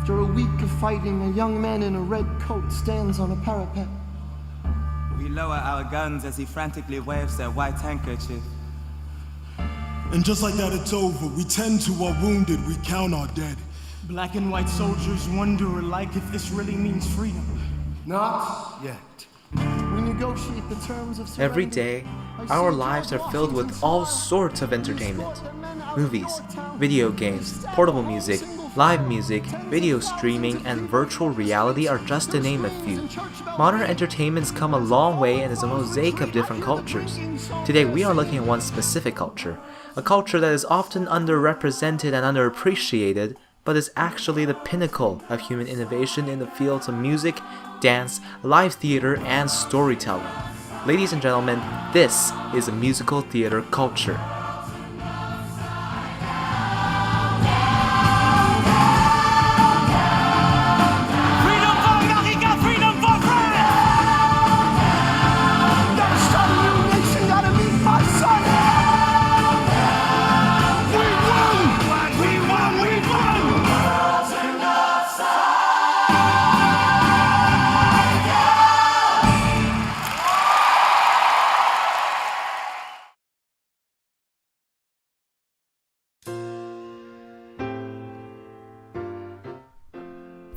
After a week of fighting, a young man in a red coat stands on a parapet. We lower our guns as he frantically waves their white handkerchief. And just like that, it's over. We tend to our wounded, we count our dead. Black and white soldiers wonder alike if this really means freedom. Not yet. We negotiate the terms of surrender. Every day, our lives are filled with all sorts of entertainment. Movies, video games, portable music, live music, video streaming, and virtual reality are just to name a few. Modern entertainment's come a long way and is a mosaic of different cultures. Today we are looking at one specific culture, a culture that is often underrepresented and underappreciated, but is actually the pinnacle of human innovation in the fields of music, dance, live theater, and storytelling. Ladies and gentlemen, this is a musical theater culture.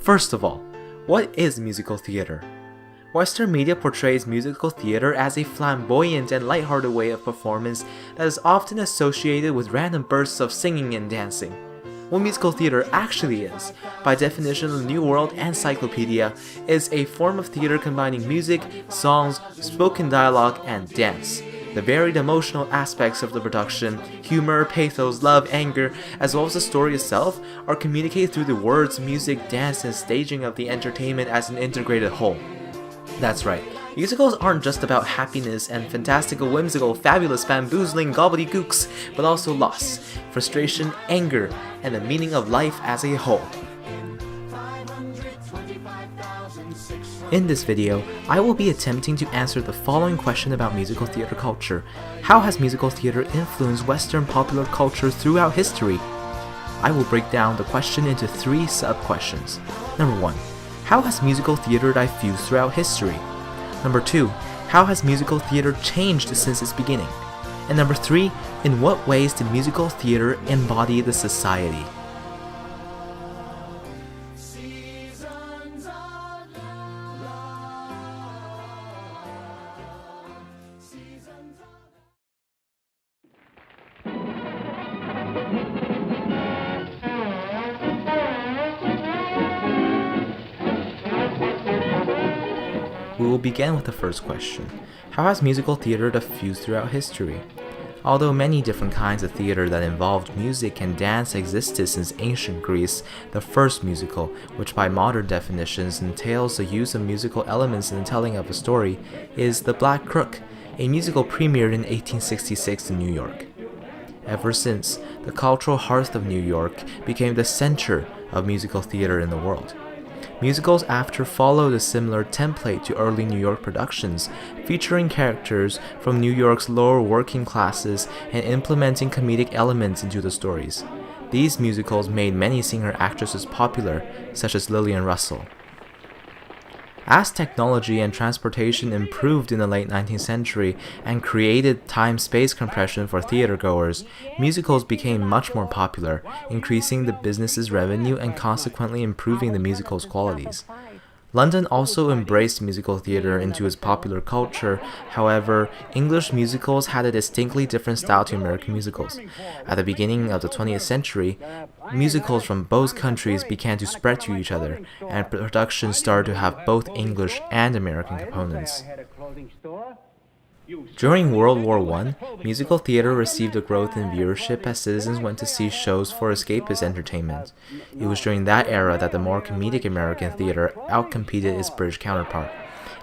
First of all, what is musical theater? Western media portrays musical theater as a flamboyant and lighthearted way of performance that is often associated with random bursts of singing and dancing. What musical theater actually is, by definition of the New World Encyclopedia, is a form of theater combining music, songs, spoken dialogue, and dance. The varied emotional aspects of the production, humor, pathos, love, anger, as well as the story itself, are communicated through the words, music, dance, and staging of the entertainment as an integrated whole. That's right, musicals aren't just about happiness and fantastical, whimsical, fabulous, bamboozling gobbledygooks, but also loss, frustration, anger, and the meaning of life as a whole. In this video, I will be attempting to answer the following question about musical theater culture. How has musical theater influenced Western popular culture throughout history? I will break down the question into 3 sub-questions. Number 1. How has musical theater diffused throughout history? Number 2. How has musical theater changed since its beginning? And number 3. In what ways did musical theater embody the society? We will begin with the first question. How has musical theater diffused throughout history? Although many different kinds of theater that involved music and dance existed since ancient Greece, the first musical, which by modern definitions entails the use of musical elements in the telling of a story, is The Black Crook, a musical premiered in 1866 in New York. Ever since, the cultural hearth of New York became the center of musical theater in the world. Musicals after followed a similar template to early New York productions, featuring characters from New York's lower working classes and implementing comedic elements into the stories. These musicals made many singer-actresses popular, such as Lillian Russell. As technology and transportation improved in the late 19th century and created time-space compression for theatergoers, musicals became much more popular, increasing the business's revenue and consequently improving the musical's qualities. London also embraced musical theater into its popular culture. However, English musicals had a distinctly different style to American musicals. At the beginning of the 20th century, musicals from both countries began to spread to each other, and productions started to have both English and American components. During World War I, musical theater received a growth in viewership as citizens went to see shows for escapist entertainment. It was during that era that the more comedic American theater outcompeted its British counterpart,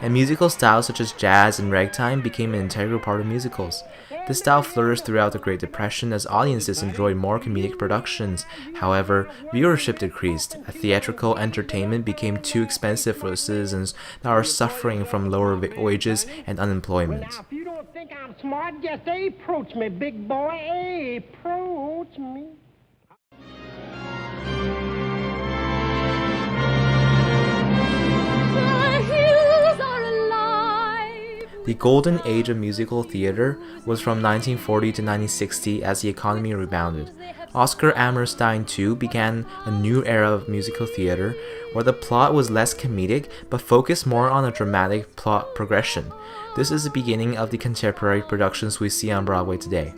and musical styles such as jazz and ragtime became an integral part of musicals. This style flourished throughout the Great Depression as audiences enjoyed more comedic productions. However, viewership decreased as theatrical entertainment became too expensive for the citizens that are suffering from lower wages and unemployment. Well, now, if you don't think I'm smart, just approach me, big boy. Approach me. The golden age of musical theater was from 1940 to 1960 as the economy rebounded. Oscar Hammerstein too began a new era of musical theater where the plot was less comedic but focused more on a dramatic plot progression. This is the beginning of the contemporary productions we see on Broadway today.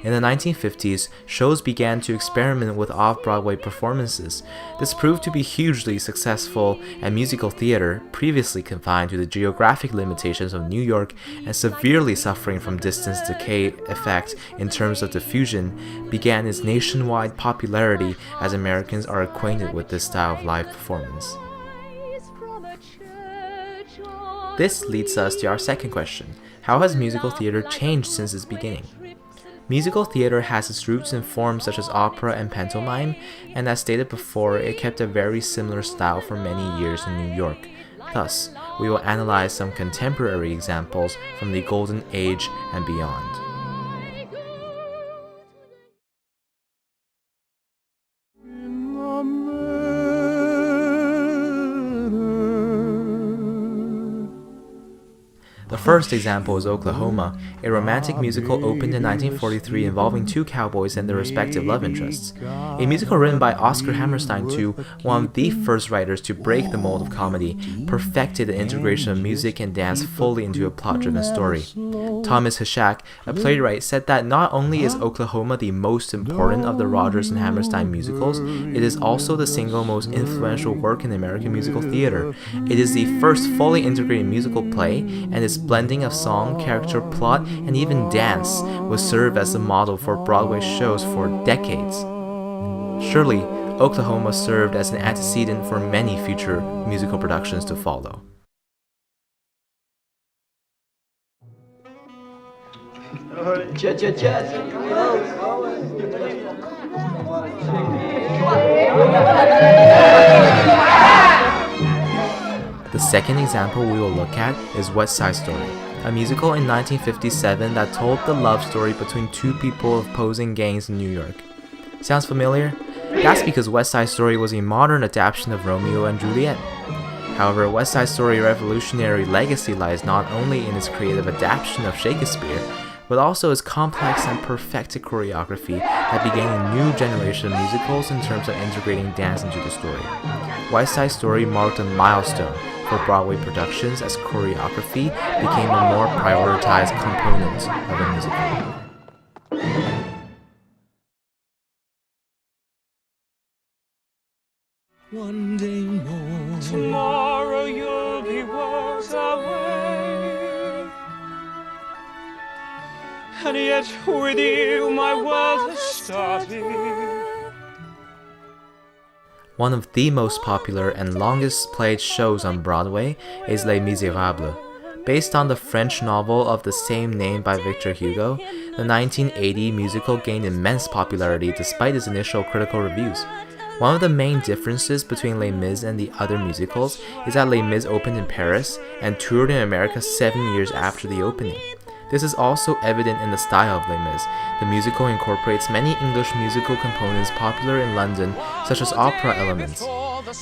In the 1950s, shows began to experiment with off-Broadway performances. This proved to be hugely successful, and musical theater, previously confined to the geographic limitations of New York and severely suffering from distance decay effect in terms of diffusion, began its nationwide popularity as Americans are acquainted with this style of live performance. This leads us to our second question. How has musical theater changed since its beginning? Musical theater has its roots in forms such as opera and pantomime, and as stated before, it kept a very similar style for many years in New York. Thus, we will analyze some contemporary examples from the Golden Age and beyond. The first example is Oklahoma, a romantic musical opened in 1943 involving two cowboys and their respective love interests. A musical written by Oscar Hammerstein II, one of the first writers to break the mold of comedy, perfected the integration of music and dance fully into a plot-driven story. Thomas Hishak, a playwright, said that not only is Oklahoma the most important of the Rodgers and Hammerstein musicals, it is also the single most influential work in American musical theater. It is the first fully integrated musical play, and its blending of song, character, plot, and even dance would serve as the model for Broadway shows for decades. Surely, Oklahoma served as an antecedent for many future musical productions to follow. The second example we will look at is West Side Story, a musical in 1957 that told the love story between two people of opposing gangs in New York. Sounds familiar? That's because West Side Story was a modern adaptation of Romeo and Juliet. However, West Side Story's revolutionary legacy lies not only in its creative adaptation of Shakespeare, but also its complex and perfected choreography that began a new generation of musicals in terms of integrating dance into the story. West Side Story marked a milestone for Broadway productions as choreography became a more prioritized component of a musical. One day more. Tomorrow you'll be worlds away, and yet with you my world has started. One of the most popular and longest played shows on Broadway is Les Miserables. Based on the French novel of the same name by Victor Hugo, the 1980 musical gained immense popularity despite its initial critical reviews. One of the main differences between Les Mis and the other musicals is that Les Mis opened in Paris and toured in America 7 years after the opening. This is also evident in the style of Les Mis. The musical incorporates many English musical components popular in London, such as opera elements.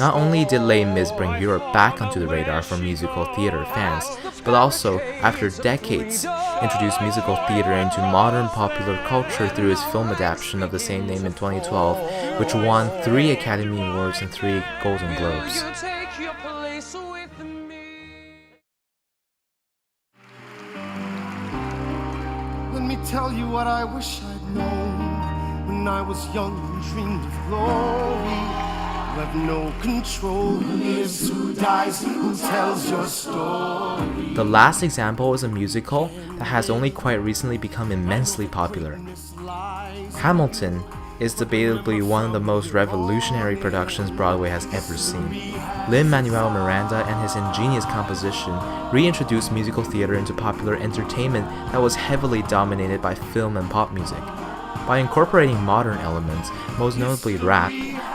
Not only did Les Mis bring Europe back onto the radar for musical theater fans, but also, after decades, introduced musical theater into modern popular culture through its film adaptation of the same name in 2012, which won 3 Academy Awards and 3 Golden Globes. Let me tell you what I wish I'd known when I was young and dreamed of glory. You have no control. Who lives, who dies, who tells your story. The last example is a musical that has only quite recently become immensely popular. Hamilton is debatably one of the most revolutionary productions Broadway has ever seen. Lin-Manuel Miranda and his ingenious composition reintroduced musical theater into popular entertainment that was heavily dominated by film and pop music. By incorporating modern elements, most notably rap,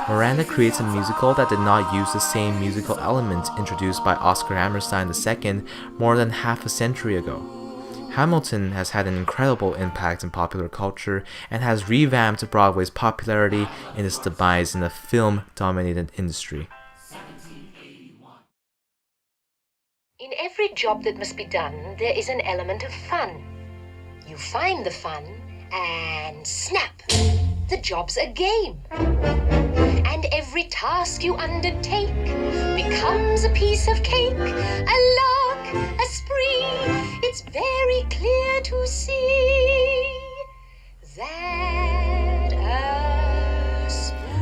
Miranda creates a musical that did not use the same musical elements introduced by Oscar Hammerstein II more than half a century ago. Hamilton has had an incredible impact in popular culture and has revamped Broadway's popularity in its demise in the film-dominated industry. In every job that must be done, there is an element of fun. You find the fun, and snap! The job's a game. And every task you undertake becomes a piece of cake, a lark, a spree. It's very clear to see that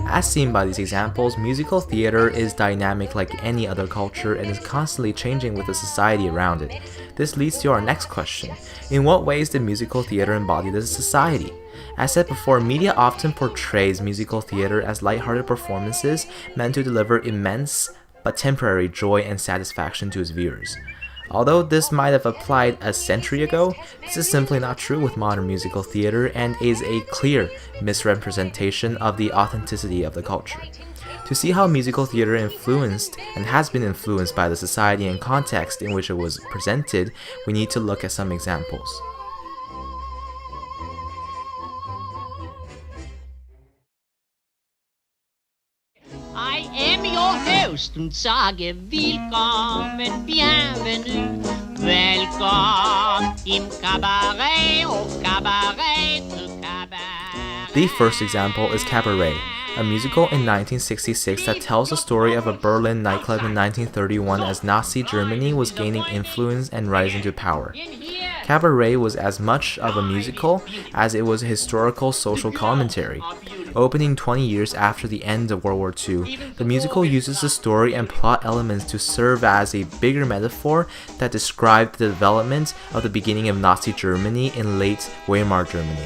As seen by these examples, musical theater is dynamic like any other culture and is constantly changing with the society around it. This leads to our next question. In what ways did musical theater embody the society? As said before, media often portrays musical theater as lighthearted performances meant to deliver immense but temporary joy and satisfaction to its viewers. Although this might have applied a century ago, this is simply not true with modern musical theater and is a clear misrepresentation of the authenticity of the culture. To see how musical theater influenced and has been influenced by the society and context in which it was presented, we need to look at some examples. I am your host und sage willkommen, bienvenue, welcome im Cabaret, au Cabaret, zu Cabaret. The first example is Cabaret, a musical in 1966 that tells the story of a Berlin nightclub in 1931 as Nazi Germany was gaining influence and rising to power. Cabaret was as much of a musical as it was a historical social commentary. Opening 20 years after the end of World War II, the musical uses the story and plot elements to serve as a bigger metaphor that described the development of the beginning of Nazi Germany in late Weimar Germany.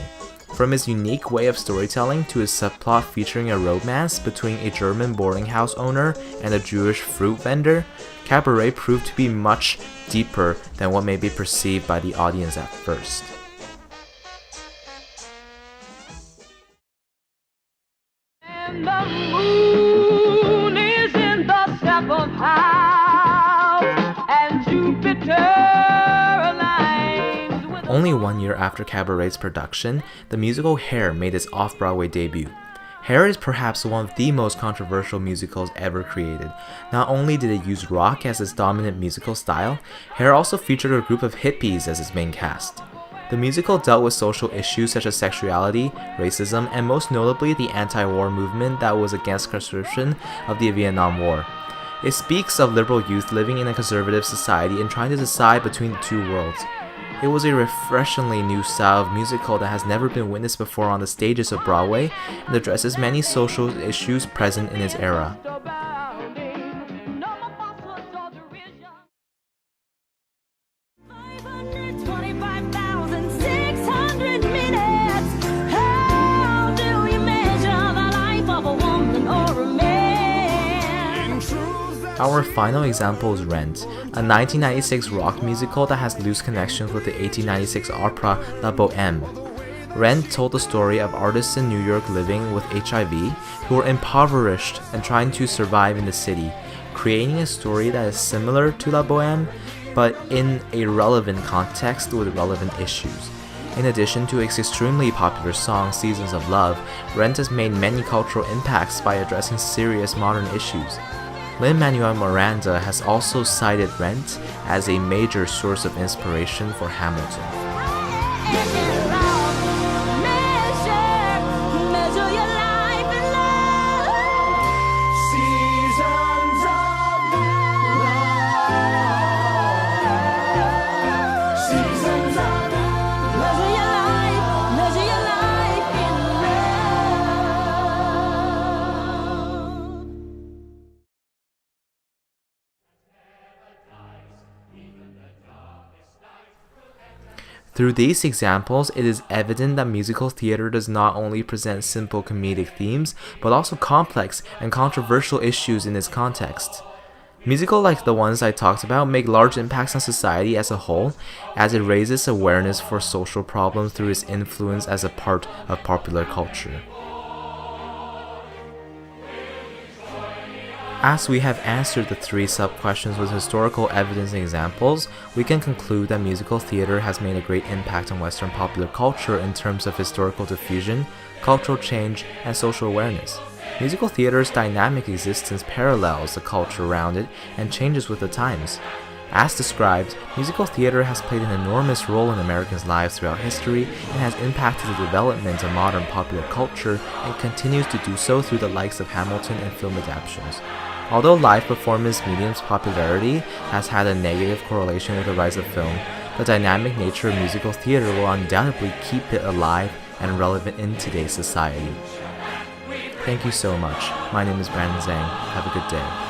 From its unique way of storytelling to its subplot featuring a romance between a German boarding house owner and a Jewish fruit vendor, Cabaret proved to be much deeper than what may be perceived by the audience at first. And the moon is in the seventh house, and Jupiter aligns with... Only 1 year after Cabaret's production, the musical Hair made its off-Broadway debut. Hair is perhaps one of the most controversial musicals ever created. Not only did it use rock as its dominant musical style, Hair also featured a group of hippies as its main cast. The musical dealt with social issues such as sexuality, racism, and most notably the anti-war movement that was against conscription of the Vietnam War. It speaks of liberal youth living in a conservative society and trying to decide between the two worlds. It was a refreshingly new style of musical that has never been witnessed before on the stages of Broadway and addresses many social issues present in its era. Our final example is Rent, a 1996 rock musical that has loose connections with the 1896 opera La Bohème. Rent told the story of artists in New York living with HIV who were impoverished and trying to survive in the city, creating a story that is similar to La Bohème, but in a relevant context with relevant issues. In addition to its extremely popular song Seasons of Love, Rent has made many cultural impacts by addressing serious modern issues. Lin-Manuel Miranda has also cited Rent as a major source of inspiration for Hamilton. Through these examples, it is evident that musical theater does not only present simple comedic themes, but also complex and controversial issues in its context. Musicals like the ones I talked about make large impacts on society as a whole, as it raises awareness for social problems through its influence as a part of popular culture. As we have answered the three sub-questions with historical evidence and examples, we can conclude that musical theater has made a great impact on Western popular culture in terms of historical diffusion, cultural change, and social awareness. Musical theater's dynamic existence parallels the culture around it and changes with the times. As described, musical theater has played an enormous role in Americans' lives throughout history and has impacted the development of modern popular culture and continues to do so through the likes of Hamilton and film adaptations. Although live performance medium's popularity has had a negative correlation with the rise of film, the dynamic nature of musical theater will undoubtedly keep it alive and relevant in today's society. Thank you so much. My name is Brandon Zang. Have a good day.